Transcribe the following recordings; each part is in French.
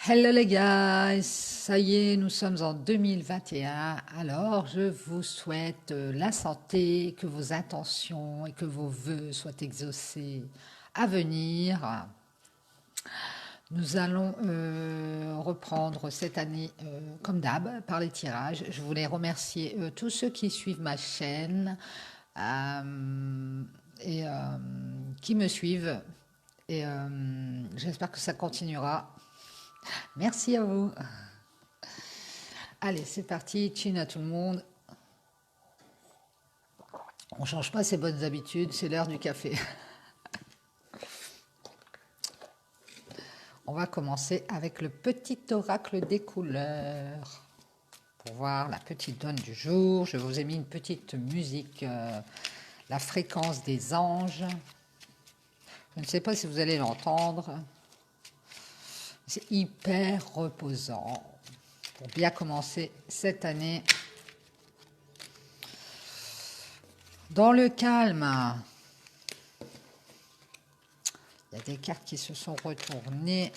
Hello les gars, ça y est, nous sommes en 2021. Alors, je vous souhaite la santé, que vos intentions et que vos vœux soient exaucés à venir. Nous allons reprendre cette année, comme d'hab, par les tirages. Je voulais remercier tous ceux qui suivent ma chaîne euh, et qui me suivent. Et j'espère que ça continuera. Merci à vous. Allez, c'est parti, chin à tout le monde. On change pas ses bonnes habitudes, c'est l'heure du café. On va commencer avec le petit oracle des couleurs. Pour voir la petite donne du jour, je vous ai mis une petite musique, la fréquence des anges. Je ne sais pas si vous allez l'entendre. C'est hyper reposant pour bien commencer cette année. Dans le calme, il y a des cartes qui se sont retournées.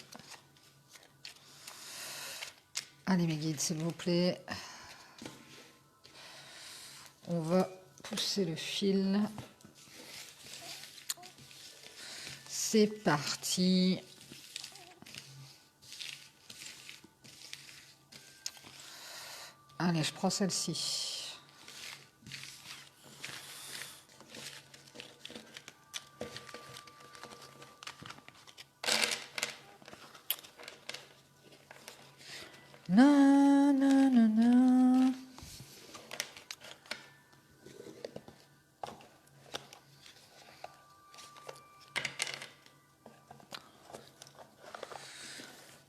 Allez mes guides, s'il vous plaît. On va pousser le fil. C'est parti. Allez, je prends celle-ci. Non, non, non, non.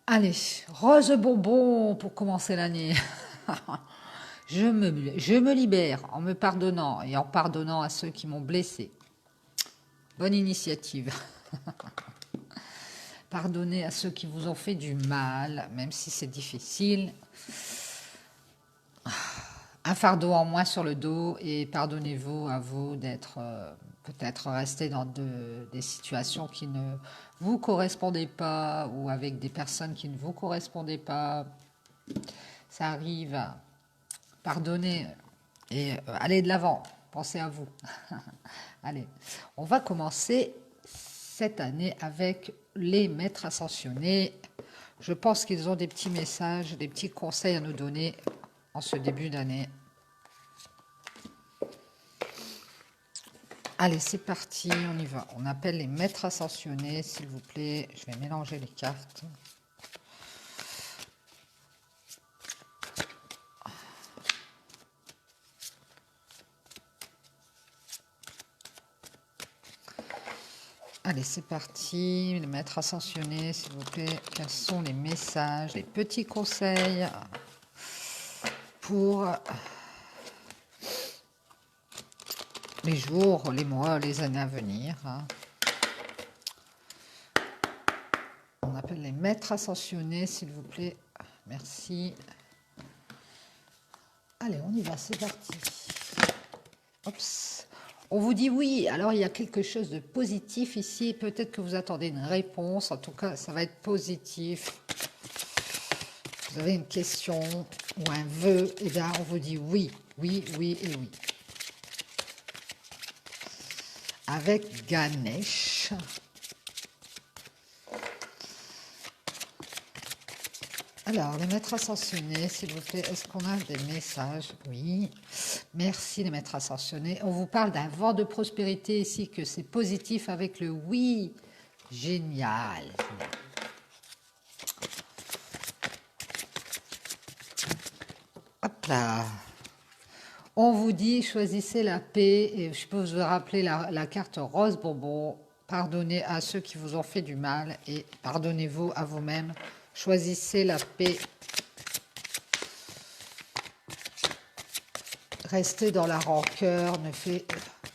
Allez, rose bonbon pour commencer l'année. Je me libère en me pardonnant et en pardonnant à ceux qui m'ont blessé. Bonne initiative. Pardonnez à ceux qui vous ont fait du mal, même si c'est difficile. Un fardeau en moins sur le dos et pardonnez-vous à vous d'être peut-être resté dans des situations qui ne vous correspondaient pas ou avec des personnes qui ne vous correspondaient pas. Ça arrive. Pardonnez et allez de l'avant. Pensez à vous. Allez, on va commencer cette année avec les maîtres ascensionnés. Je pense qu'ils ont des petits messages, des petits conseils à nous donner en ce début d'année. Allez, c'est parti, on y va. On appelle les maîtres ascensionnés, s'il vous plaît. Je vais mélanger les cartes. Allez, c'est parti. Les maîtres ascensionnés, s'il vous plaît. Quels sont les messages, les petits conseils pour les jours, les mois, les années à venir. On appelle les maîtres ascensionnés, s'il vous plaît. Merci. Allez, on y va, c'est parti. Oups. On vous dit oui, alors il y a quelque chose de positif ici. Peut-être que vous attendez une réponse. En tout cas, ça va être positif. Vous avez une question ou un vœu, et bien on vous dit oui, oui, oui et oui. Avec Ganesh. Alors, les maîtres ascensionnés, s'il vous plaît, est-ce qu'on a des messages? Oui. Merci, les maîtres ascensionnés. On vous parle d'un vent de prospérité ici, que c'est positif avec le oui. Génial. Hop là. On vous dit, choisissez la paix. Et je peux vous rappeler la carte rose bonbon. Pardonnez à ceux qui vous ont fait du mal et pardonnez-vous à vous-même. Choisissez la paix. Rester dans la rancœur ne fait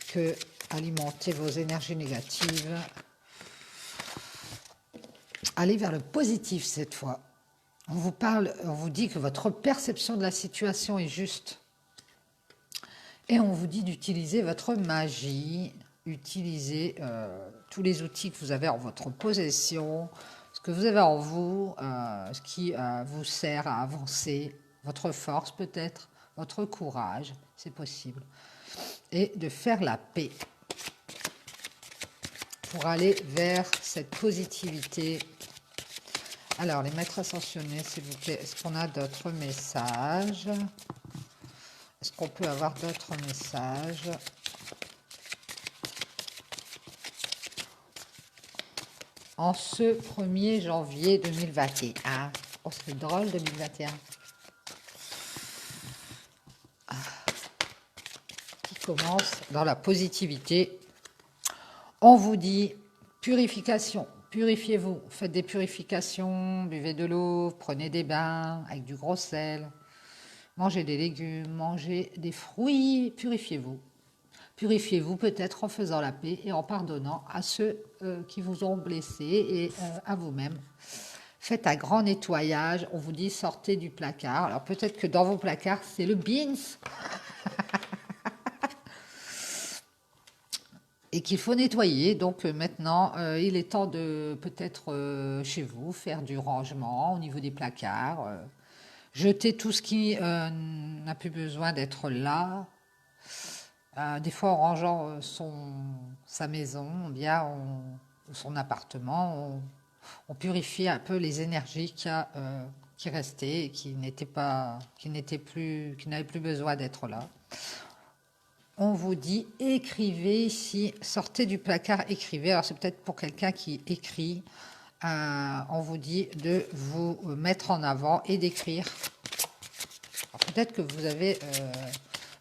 que alimenter vos énergies négatives. Allez vers le positif cette fois. On vous parle, on vous dit que votre perception de la situation est juste. Et on vous dit d'utiliser votre magie, utiliser tous les outils que vous avez en votre possession, ce que vous avez en vous, ce qui vous sert à avancer, votre force peut-être, votre courage, c'est possible, et de faire la paix pour aller vers cette positivité. Alors, les maîtres ascensionnés, s'il vous plaît, est-ce qu'on a d'autres messages? Est-ce qu'on peut avoir d'autres messages? En ce 1er janvier 2021. Oh, c'est drôle, 2021. Qui commence dans la positivité. On vous dit purification. Purifiez-vous. Faites des purifications, buvez de l'eau, prenez des bains avec du gros sel. Mangez des légumes, mangez des fruits. Purifiez-vous. Purifiez-vous peut-être en faisant la paix et en pardonnant à ceux qui vous ont blessé et à vous-même. Faites un grand nettoyage. On vous dit sortez du placard. Alors peut-être que dans vos placards, c'est le beans. Et qu'il faut nettoyer. Donc maintenant, il est temps de peut-être chez vous faire du rangement au niveau des placards. Jeter tout ce qui n'a plus besoin d'être là. Des fois, en rangeant sa maison, bien, ou son appartement, on purifie un peu les énergies qui restaient et qui n'avaient plus besoin d'être là. On vous dit écrivez ici, sortez du placard, écrivez. Alors c'est peut-être pour quelqu'un qui écrit. On vous dit de vous mettre en avant et d'écrire. Peut-être que vous avez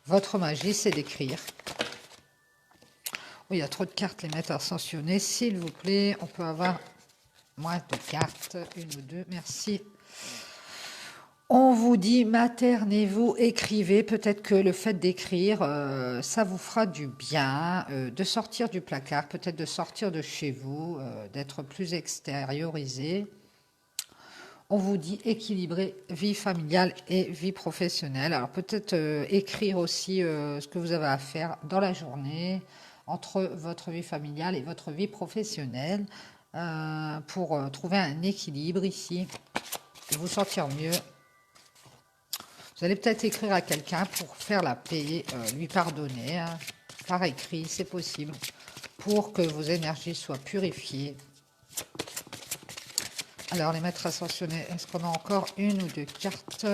votre magie, c'est d'écrire. Oui, il y a trop de cartes, les maîtres ascensionnés. S'il vous plaît, on peut avoir moins de cartes, une ou deux. Merci. On vous dit maternez-vous, écrivez. Peut-être que le fait d'écrire, ça vous fera du bien, de sortir du placard, peut-être de sortir de chez vous, d'être plus extériorisé. On vous dit équilibrer vie familiale et vie professionnelle. Alors peut-être écrire aussi ce que vous avez à faire dans la journée entre votre vie familiale et votre vie professionnelle pour trouver un équilibre ici et vous sentir mieux. Vous allez peut-être écrire à quelqu'un pour faire la paix, lui pardonner, hein, par écrit, c'est possible, pour que vos énergies soient purifiées. Alors, les maîtres ascensionnés, est-ce qu'on a encore une ou deux cartes?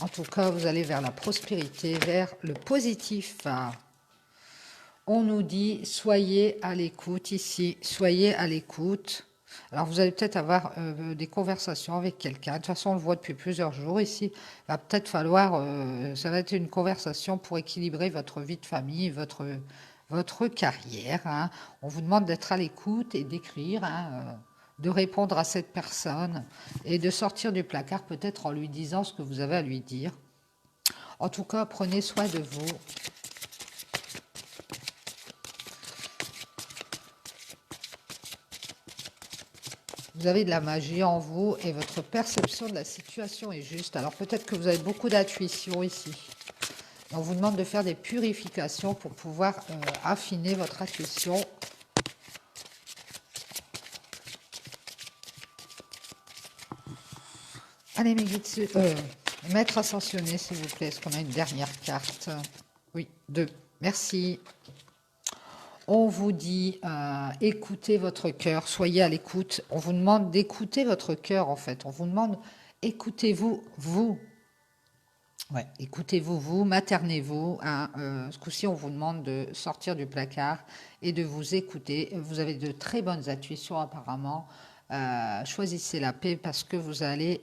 En tout cas, vous allez vers la prospérité, vers le positif. On nous dit, soyez à l'écoute ici, soyez à l'écoute. Alors, vous allez peut-être avoir des conversations avec quelqu'un. De toute façon, on le voit depuis plusieurs jours ici. Il va peut-être falloir, ça va être une conversation pour équilibrer votre vie de famille, votre carrière. Hein. On vous demande d'être à l'écoute et d'écrire, hein, de répondre à cette personne et de sortir du placard peut-être en lui disant ce que vous avez à lui dire. En tout cas, prenez soin de vous. Vous avez de la magie en vous et votre perception de la situation est juste. Alors peut-être que vous avez beaucoup d'intuition ici. On vous demande de faire des purifications pour pouvoir affiner votre intuition. Allez, mes guides, maître ascensionné, s'il vous plaît. Est-ce qu'on a une dernière carte? Oui, 2. Merci. On vous dit, écoutez votre cœur, soyez à l'écoute. On vous demande d'écouter votre cœur, en fait. On vous demande, écoutez-vous, vous. Ouais, écoutez-vous, vous, maternez-vous. Hein, ce coup-ci, on vous demande de sortir du placard et de vous écouter. Vous avez de très bonnes intuitions, apparemment. Choisissez la paix parce que vous allez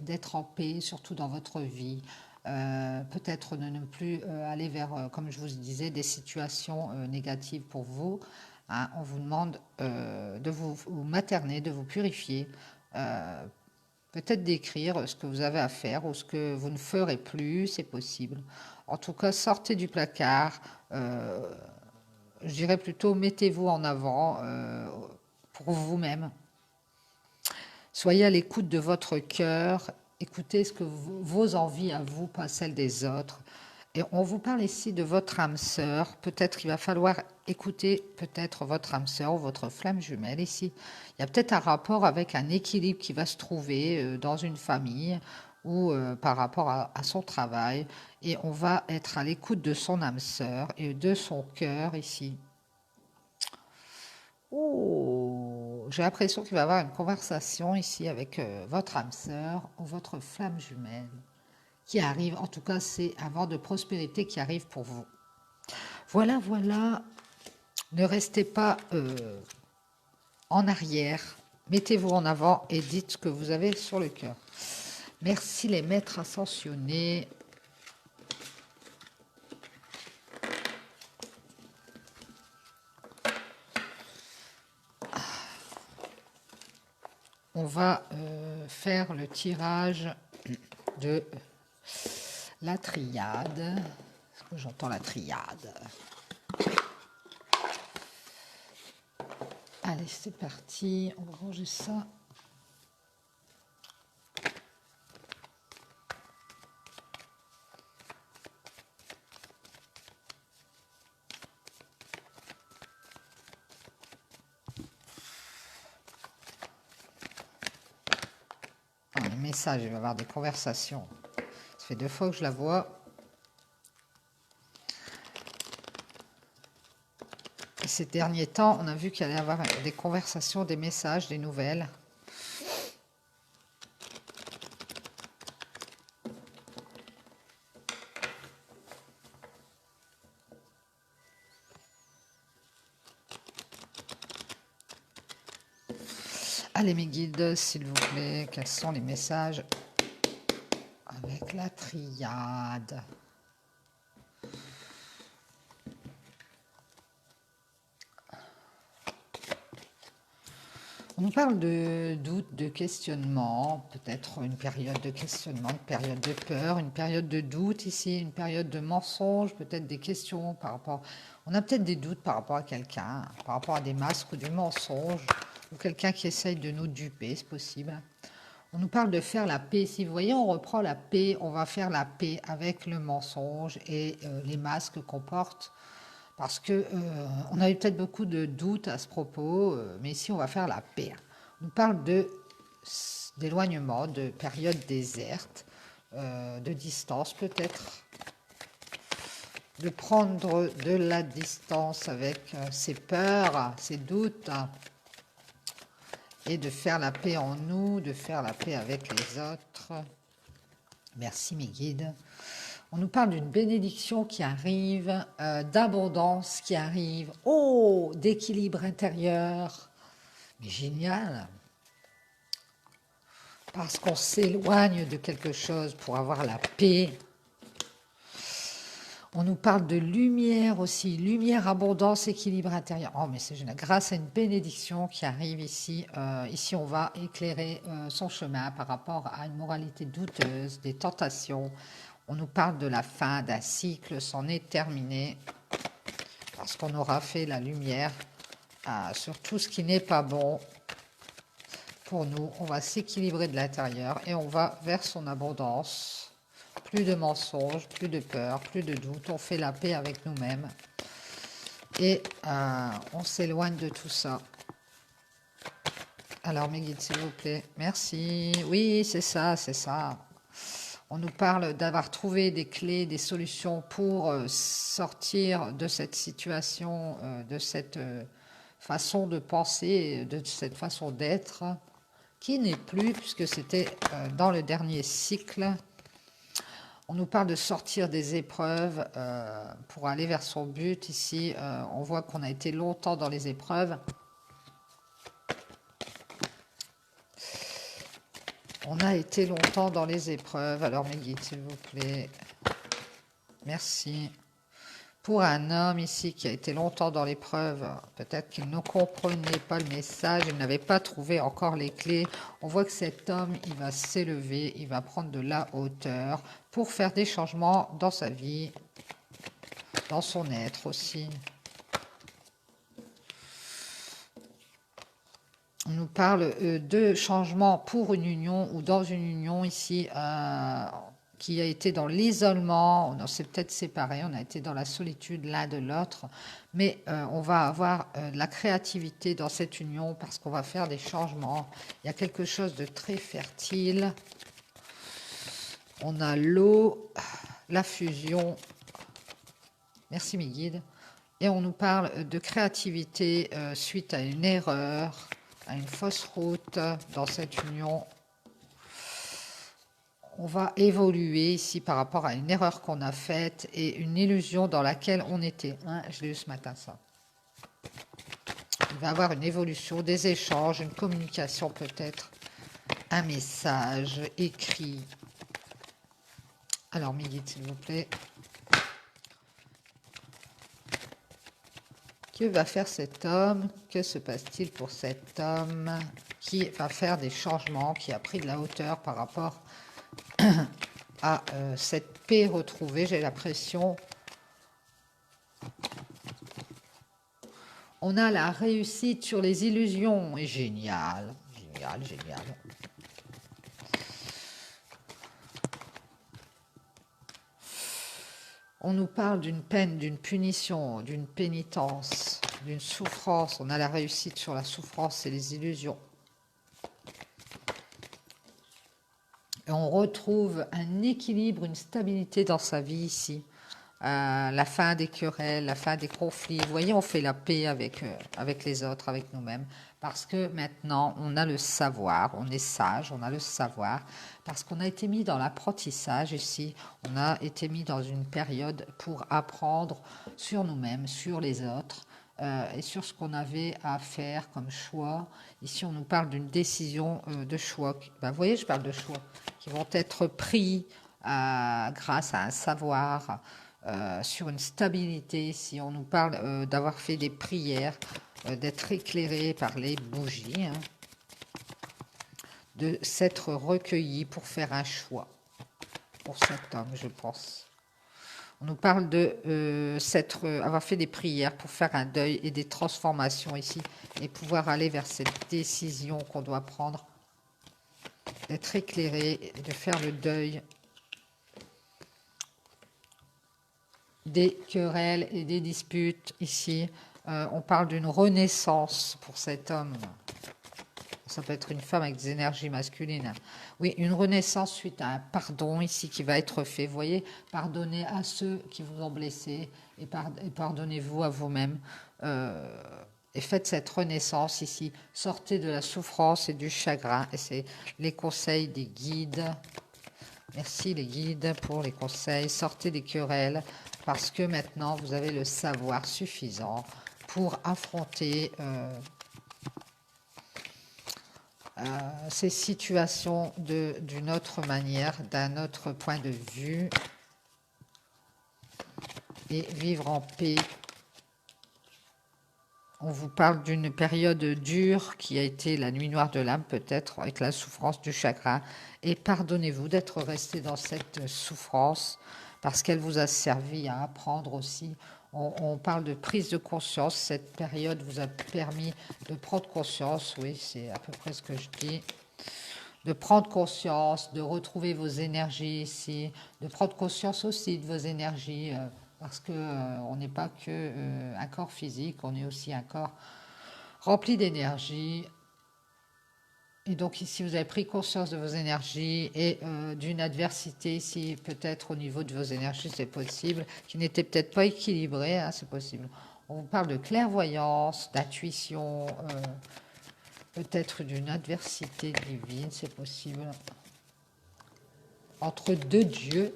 d'être en paix, surtout dans votre vie. Peut-être ne plus aller vers, comme je vous disais, des situations négatives pour vous. Hein, on vous demande de vous materner, de vous purifier, peut-être d'écrire ce que vous avez à faire ou ce que vous ne ferez plus, c'est possible. En tout cas, sortez du placard. Je dirais plutôt, mettez-vous en avant pour vous-même. Soyez à l'écoute de votre cœur. Écoutez ce que vos envies à vous, pas celles des autres. Et on vous parle ici de votre âme sœur. Peut-être qu'il va falloir écouter peut-être votre âme sœur ou votre flamme jumelle ici. Il y a peut-être un rapport avec un équilibre qui va se trouver dans une famille ou par rapport à son travail. Et on va être à l'écoute de son âme sœur et de son cœur ici. Oh, j'ai l'impression qu'il va y avoir une conversation ici avec votre âme sœur ou votre flamme jumelle qui arrive. En tout cas, c'est un vent de prospérité qui arrive pour vous. Voilà, voilà. Ne restez pas en arrière. Mettez-vous en avant et dites ce que vous avez sur le cœur. Merci les maîtres ascensionnés. On va faire le tirage de la triade. Est-ce que j'entends la triade? Allez, c'est parti. On va ranger ça. Les messages, il va y avoir des conversations. Ça fait 2 fois que je la vois. Et ces derniers temps, on a vu qu'il allait y avoir des conversations, des messages, des nouvelles. Allez mes guides, s'il vous plaît, quels sont les messages avec la triade? On nous parle de doute, de questionnement, peut-être une période de questionnement, une période de peur, une période de doute ici, une période de mensonge, peut-être des questions par rapport... On a peut-être des doutes par rapport à quelqu'un, par rapport à des masques ou des mensonges, ou quelqu'un qui essaye de nous duper, c'est possible. On nous parle de faire la paix. Si vous voyez, on reprend la paix, on va faire la paix avec le mensonge et les masques qu'on porte. Parce que on a eu peut-être beaucoup de doutes à ce propos, mais ici on va faire la paix. On nous parle d'éloignement, de période déserte, de distance peut-être, de prendre de la distance avec ses peurs, ses doutes, et de faire la paix en nous, de faire la paix avec les autres. Merci mes guides. On nous parle d'une bénédiction qui arrive, d'abondance qui arrive, oh, d'équilibre intérieur. Mais génial, parce qu'on s'éloigne de quelque chose pour avoir la paix. On nous parle de lumière aussi, lumière, abondance, équilibre intérieur. Oh, mais c'est génial. Grâce à une bénédiction qui arrive ici, ici on va éclairer son chemin par rapport à une moralité douteuse, des tentations. On nous parle de la fin d'un cycle, c'en est terminé, parce qu'on aura fait la lumière sur tout ce qui n'est pas bon pour nous. On va s'équilibrer de l'intérieur et on va vers son abondance. Plus de mensonges, plus de peur, plus de doute. On fait la paix avec nous-mêmes. Et on s'éloigne de tout ça. Alors, mes guides, s'il vous plaît. Merci. Oui, c'est ça, c'est ça. On nous parle d'avoir trouvé des clés, des solutions pour sortir de cette situation, de cette façon de penser, de cette façon d'être, qui n'est plus, puisque c'était dans le dernier cycle. On nous parle de sortir des épreuves pour aller vers son but. Ici, on voit qu'on a été longtemps dans les épreuves. On a été longtemps dans les épreuves. Alors, mes guides, s'il vous plaît. Merci. Pour un homme ici qui a été longtemps dans l'épreuve, peut-être qu'il ne comprenait pas le message, il n'avait pas trouvé encore les clés. On voit que cet homme, il va s'élever, il va prendre de la hauteur pour faire des changements dans sa vie, dans son être aussi. On nous parle de changements pour une union ou dans une union ici, qui a été dans l'isolement, on s'est peut-être séparés, on a été dans la solitude l'un de l'autre, mais on va avoir de la créativité dans cette union parce qu'on va faire des changements. Il y a quelque chose de très fertile. On a l'eau, la fusion. Merci mes guides. Et on nous parle de créativité suite à une erreur, à une fausse route dans cette union. On va évoluer ici par rapport à une erreur qu'on a faite et une illusion dans laquelle on était. Hein, je l'ai eu ce matin, ça. Il va y avoir une évolution, des échanges, une communication peut-être, un message écrit. Alors, mes guides, s'il vous plaît. Que va faire cet homme? Que se passe-t-il pour cet homme qui va faire des changements, qui a pris de la hauteur par rapport à cette paix retrouvée? J'ai l'impression. On a la réussite sur les illusions. Et génial, génial, génial. On nous parle d'une peine, d'une punition, d'une pénitence, d'une souffrance. On a la réussite sur la souffrance et les illusions. Et on retrouve un équilibre, une stabilité dans sa vie ici. La fin des querelles, la fin des conflits. Vous voyez, on fait la paix avec les autres, avec nous-mêmes. Parce que maintenant, on a le savoir, on est sage, on a le savoir. Parce qu'on a été mis dans l'apprentissage ici. On a été mis dans une période pour apprendre sur nous-mêmes, sur les autres. Et sur ce qu'on avait à faire comme choix. Ici, on nous parle d'une décision de choix. Ben, vous voyez, je parle de choix qui vont être pris grâce à un savoir, sur une stabilité. Si on nous parle d'avoir fait des prières, d'être éclairé par les bougies, hein, de s'être recueilli pour faire un choix pour cet homme, je pense. On nous parle de avoir fait des prières pour faire un deuil et des transformations ici et pouvoir aller vers cette décision qu'on doit prendre, d'être éclairé et de faire le deuil des querelles et des disputes ici. On parle d'une renaissance pour cet homme. Ça peut être une femme avec des énergies masculines. Oui, une renaissance suite à un pardon ici qui va être fait. Vous voyez, pardonnez à ceux qui vous ont blessé et pardonnez-vous à vous-même. Et faites cette renaissance ici. Sortez de la souffrance et du chagrin. Et c'est les conseils des guides. Merci les guides pour les conseils. Sortez des querelles parce que maintenant vous avez le savoir suffisant pour affronter ces situations d'une autre manière, d'un autre point de vue et vivre en paix. On vous parle d'une période dure qui a été la nuit noire de l'âme peut-être, avec la souffrance du chagrin. Et pardonnez-vous d'être resté dans cette souffrance parce qu'elle vous a servi à apprendre aussi. On parle de prise de conscience. Cette période vous a permis de prendre conscience, oui, c'est à peu près ce que je dis, de prendre conscience, de retrouver vos énergies ici, de prendre conscience aussi de vos énergies, parce que on n'est pas que un corps physique, on est aussi un corps rempli d'énergie. Et donc ici, vous avez pris conscience de vos énergies et d'une adversité ici, peut-être au niveau de vos énergies, c'est possible, qui n'était peut-être pas équilibrée, hein, c'est possible. On vous parle de clairvoyance, d'intuition, peut-être d'une adversité divine, c'est possible. Entre deux dieux,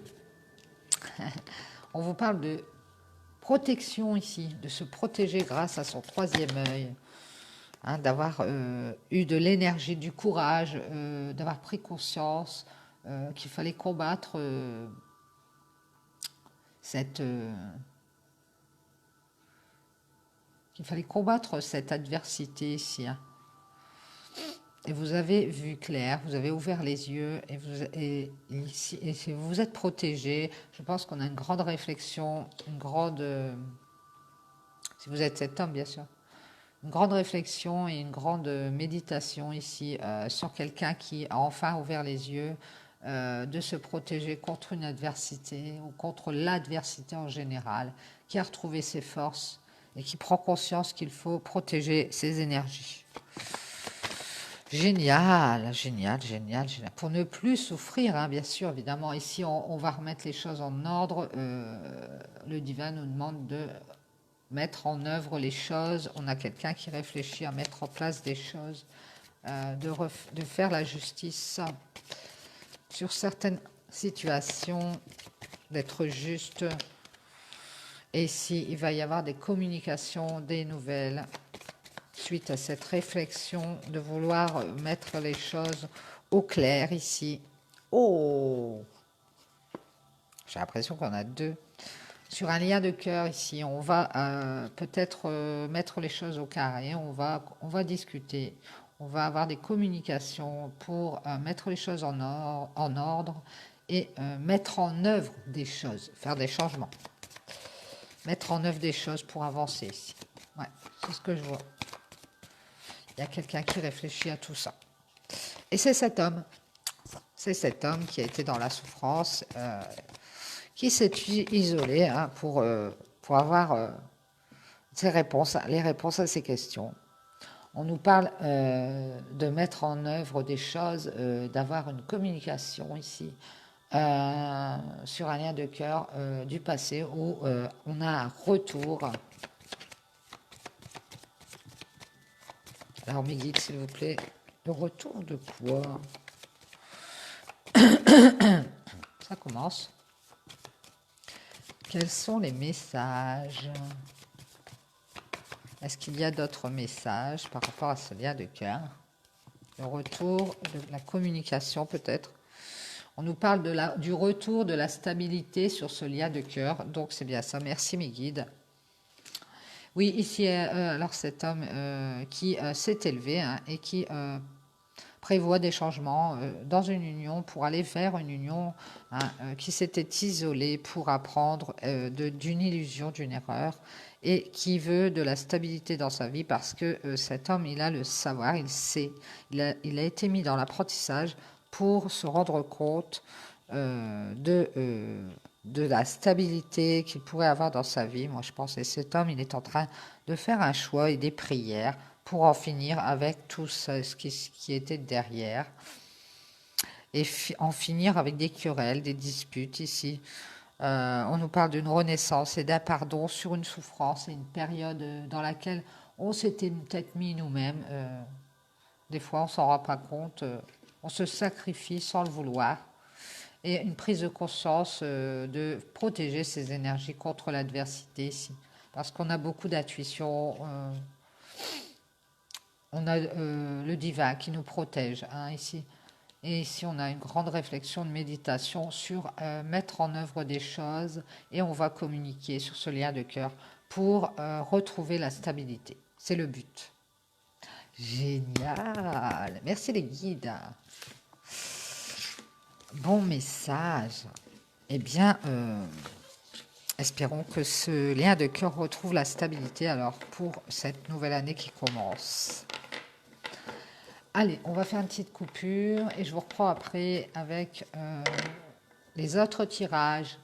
on vous parle de protection ici, de se protéger grâce à son troisième œil. Hein, d'avoir eu de l'énergie, du courage, d'avoir pris conscience qu'il fallait combattre cette adversité ici. Hein. Et vous avez vu clair, vous avez ouvert les yeux et vous vous êtes protégé. Je pense qu'on a une grande réflexion, une grande... si vous êtes cet homme, bien sûr. Une grande réflexion et une grande méditation ici sur quelqu'un qui a enfin ouvert les yeux de se protéger contre une adversité ou contre l'adversité en général, qui a retrouvé ses forces et qui prend conscience qu'il faut protéger ses énergies. Génial, génial, génial, génial. Pour ne plus souffrir, hein, bien sûr, évidemment. Ici, on va remettre les choses en ordre. Le divin nous demande de mettre en œuvre les choses. On a quelqu'un qui réfléchit à mettre en place des choses, de faire la justice sur certaines situations, d'être juste. Et ici, il va y avoir des communications, des nouvelles, suite à cette réflexion de vouloir mettre les choses au clair ici. Oh, j'ai l'impression qu'on a deux. Sur un lien de cœur ici, on va peut-être mettre les choses au carré, on va discuter, on va avoir des communications pour mettre les choses en ordre et mettre en œuvre des choses, faire des changements. Mettre en œuvre des choses pour avancer ici. Ouais, c'est ce que je vois. Il y a quelqu'un qui réfléchit à tout ça. Et c'est cet homme. C'est cet homme qui a été dans la souffrance, qui s'est isolé hein, pour avoir les réponses à ces questions. On nous parle de mettre en œuvre des choses, d'avoir une communication ici, sur un lien de cœur du passé où on a un retour. Alors mes guides, s'il vous plaît, le retour de quoi? Ça commence. Quels sont les messages? Est-ce qu'il y a d'autres messages par rapport à ce lien de cœur? Le retour de la communication peut-être. On nous parle du retour de la stabilité sur ce lien de cœur. Donc c'est bien ça. Merci mes guides. Oui, ici, alors cet homme qui s'est élevé hein, et qui prévoit des changements dans une union pour aller vers une union hein, qui s'était isolée pour apprendre d'une illusion, d'une erreur et qui veut de la stabilité dans sa vie parce que cet homme, il a le savoir, il sait, il a été mis dans l'apprentissage pour se rendre compte de la stabilité qu'il pourrait avoir dans sa vie. Moi, je pense que cet homme, il est en train de faire un choix et des prières pour en finir avec tout ce qui était derrière et en finir avec des querelles, des disputes ici. On nous parle d'une renaissance et d'un pardon sur une souffrance et une période dans laquelle on s'était peut-être mis nous-mêmes. Des fois, on s'en rend pas compte. On se sacrifie sans le vouloir. Et une prise de conscience de protéger ses énergies contre l'adversité ici. Parce qu'on a beaucoup d'intuition. On a le divin qui nous protège hein, ici. Et ici, on a une grande réflexion de méditation sur mettre en œuvre des choses et on va communiquer sur ce lien de cœur pour retrouver la stabilité. C'est le but. Génial. Merci les guides. Bon message. Eh bien, espérons que ce lien de cœur retrouve la stabilité alors pour cette nouvelle année qui commence. Allez, on va faire une petite coupure et je vous reprends après avec les autres tirages